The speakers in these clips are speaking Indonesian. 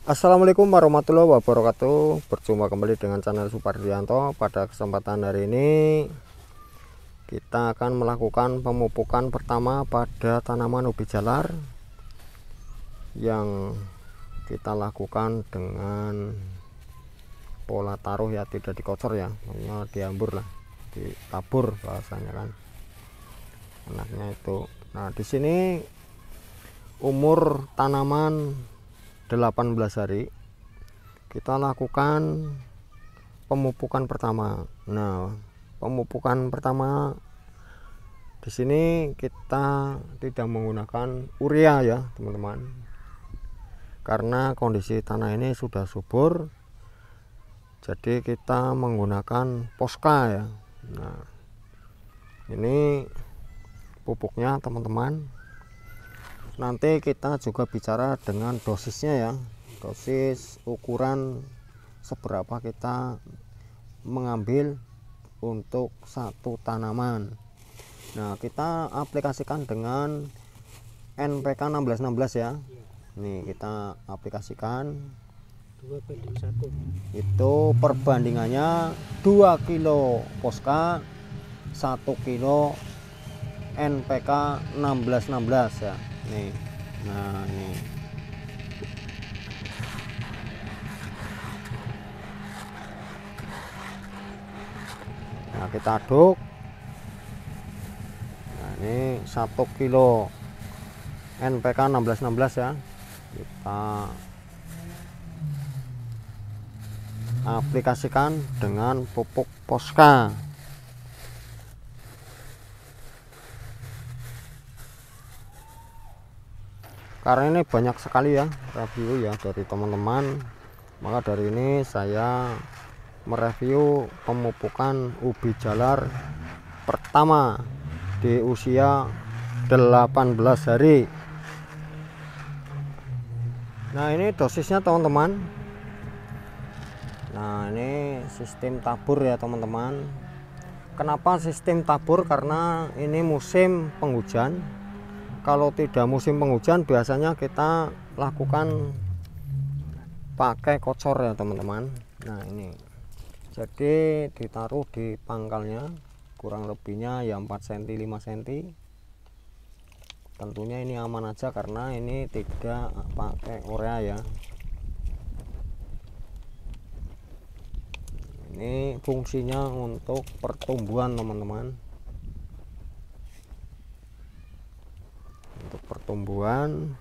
Assalamualaikum warahmatullahi wabarakatuh. Berjumpa kembali dengan channel Supardianto. Pada kesempatan hari ini kita akan melakukan pemupukan pertama pada tanaman ubi jalar yang kita lakukan dengan pola taruh ya, tidak dikocor ya, hanya diambur lah, ditabur bahasanya kan enaknya itu. Nah, di sini umur tanaman 18 hari kita lakukan pemupukan pertama. Nah, pemupukan pertama di sini kita tidak menggunakan urea ya teman-teman, karena kondisi tanah ini sudah subur, jadi kita menggunakan Posca ya. Nah, ini pupuknya teman-teman. Nanti kita juga bicara dengan dosisnya ya, dosis ukuran seberapa kita mengambil untuk satu tanaman. Nah, kita aplikasikan dengan NPK 1616 ya. Nih kita aplikasikan 2:1. itu perbandingannya 2 kilo Posca 1 kilo NPK 1616 ya. Nih, nah ini nah kita aduk. Nah, ini 1 kilo NPK 1616 ya, kita aplikasikan dengan pupuk Posca. Karena ini banyak sekali ya review ya dari teman-teman, maka dari ini saya mereview pemupukan ubi jalar pertama di usia 18 hari. Nah, ini dosisnya teman-teman. Nah, ini sistem tabur ya teman-teman. Kenapa sistem tabur? Karena ini musim penghujan. Kalau tidak musim penghujan biasanya kita lakukan pakai kocor ya teman-teman. Nah, ini jadi ditaruh di pangkalnya, kurang lebihnya ya 4 cm 5 cm. Tentunya ini aman aja karena ini tidak pakai urea ya. Ini fungsinya untuk pertumbuhan teman-teman, untuk pertumbuhan.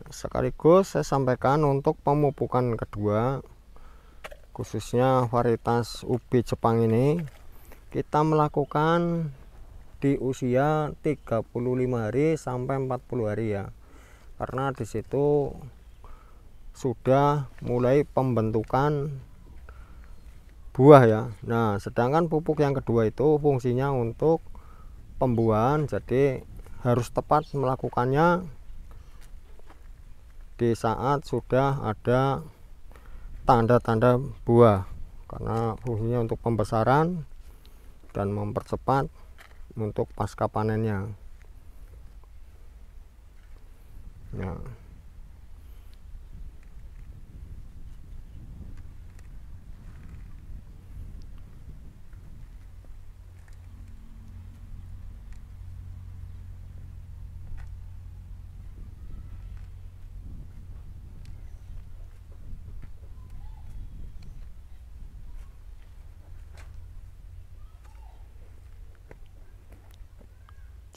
Sekaligus saya sampaikan untuk pemupukan kedua, khususnya varietas ubi Jepang ini kita melakukan di usia 35 hari sampai 40 hari ya, karena di situ sudah mulai pembentukan buah ya. Nah, sedangkan pupuk yang kedua itu fungsinya untuk pembuahan, jadi harus tepat melakukannya di saat sudah ada tanda-tanda buah, karena fungsinya untuk pembesaran dan mempercepat untuk pasca panennya. Ya.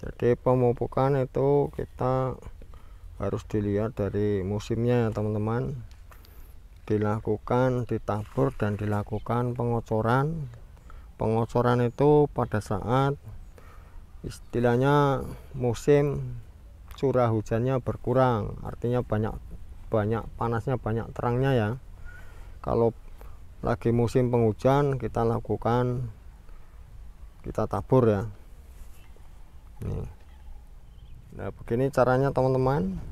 Jadi pemupukan itu kita harus dilihat dari musimnya teman-teman, dilakukan ditabur dan dilakukan pengocoran. Pengocoran itu pada saat istilahnya musim curah hujannya berkurang, artinya banyak panasnya, banyak terangnya ya. Kalau lagi musim penghujan kita lakukan, kita tabur ya. Nih. Nah, begini caranya teman-teman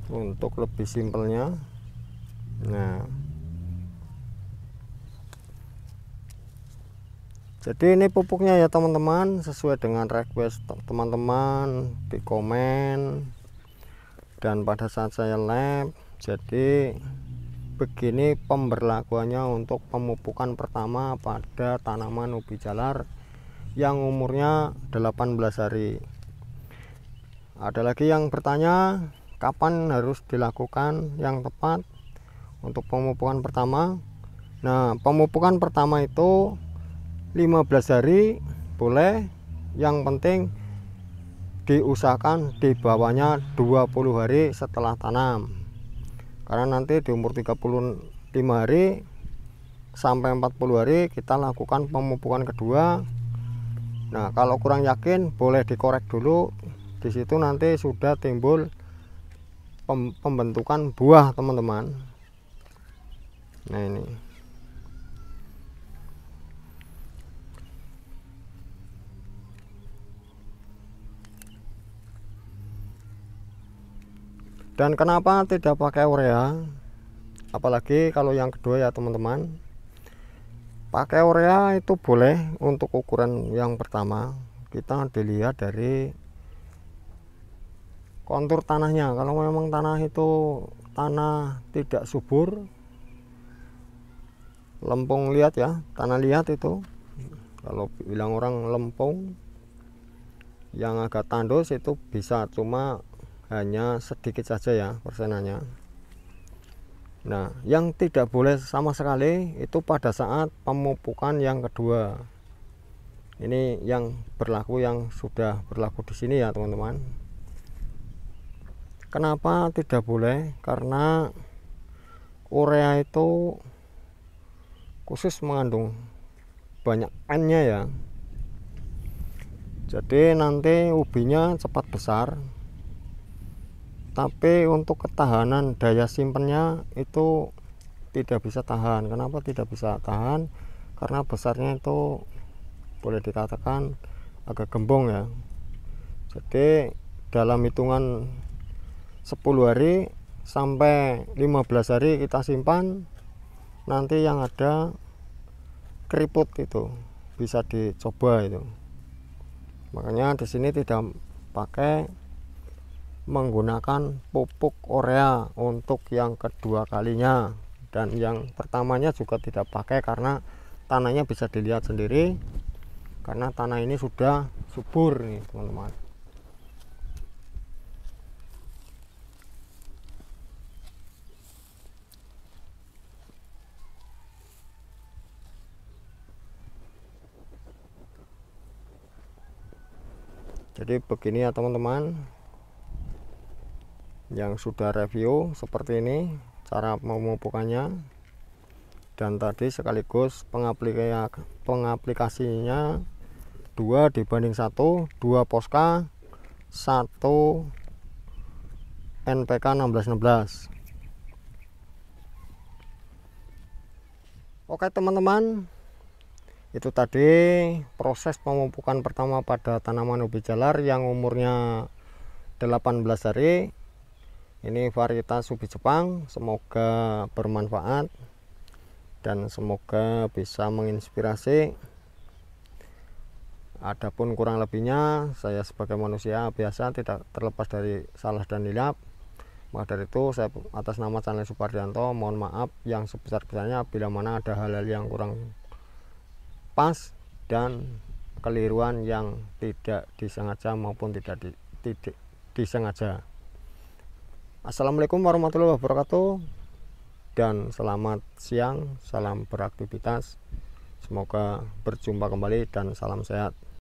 untuk lebih simpelnya. Nah, Jadi ini pupuknya ya teman-teman, sesuai dengan request teman-teman di komen dan pada saat saya live. Jadi begini pemberlakuannya untuk pemupukan pertama pada tanaman ubi jalar yang umurnya 18 hari. Ada lagi yang bertanya kapan harus dilakukan yang tepat untuk pemupukan pertama. Nah, pemupukan pertama itu 15 hari boleh, yang penting diusahakan di bawahnya 20 hari setelah tanam, karena nanti di umur 35 hari sampai 40 hari kita lakukan pemupukan kedua. Nah, kalau kurang yakin boleh dikorek dulu, di situ nanti sudah timbul pembentukan buah teman-teman. Nah, ini dan kenapa tidak pakai urea, apalagi kalau yang kedua ya teman-teman. Pakai urea itu boleh untuk ukuran yang pertama, kita dilihat dari kontur tanahnya. Kalau memang tanah itu tanah tidak subur, lempung, lihat ya, tanah liat itu, kalau bilang orang lempung yang agak tandus itu bisa, cuma hanya sedikit saja ya persenannya. Nah, yang tidak boleh sama sekali itu pada saat pemupukan yang kedua. Ini yang berlaku, yang sudah berlaku di sini ya teman-teman. Kenapa tidak boleh? Karena urea itu khusus mengandung banyak N-nya ya. Jadi nanti ubinya cepat besar, tapi untuk ketahanan daya simpennya itu tidak bisa tahan. Kenapa tidak bisa tahan? Karena besarnya itu boleh dikatakan agak gembong ya. Jadi dalam hitungan 10 hari sampai 15 hari kita simpan, nanti yang ada keriput itu bisa dicoba itu. Makanya di sini tidak pakai menggunakan pupuk urea untuk yang kedua kalinya, dan yang pertamanya juga tidak pakai karena tanahnya bisa dilihat sendiri, karena tanah ini sudah subur nih teman-teman. Jadi begini ya teman-teman, yang sudah review seperti ini cara memupukannya, dan tadi sekaligus pengaplikasinya 2:1, 2 Posca 1 NPK 1616. Oke teman-teman, itu tadi proses pemupukan pertama pada tanaman ubi jalar yang umurnya 18 hari. Ini varietas ubi Jepang. Semoga bermanfaat dan semoga bisa menginspirasi. Adapun kurang lebihnya, saya sebagai manusia biasa tidak terlepas dari salah dan hilap. Maka dari itu saya atas nama channel Supardianto mohon maaf yang sebesar-besarnya bila mana ada hal-hal yang kurang pas dan keliruan yang tidak disengaja maupun tidak disengaja. Assalamualaikum warahmatullahi wabarakatuh, dan selamat siang, salam beraktivitas, semoga berjumpa kembali dan salam sehat.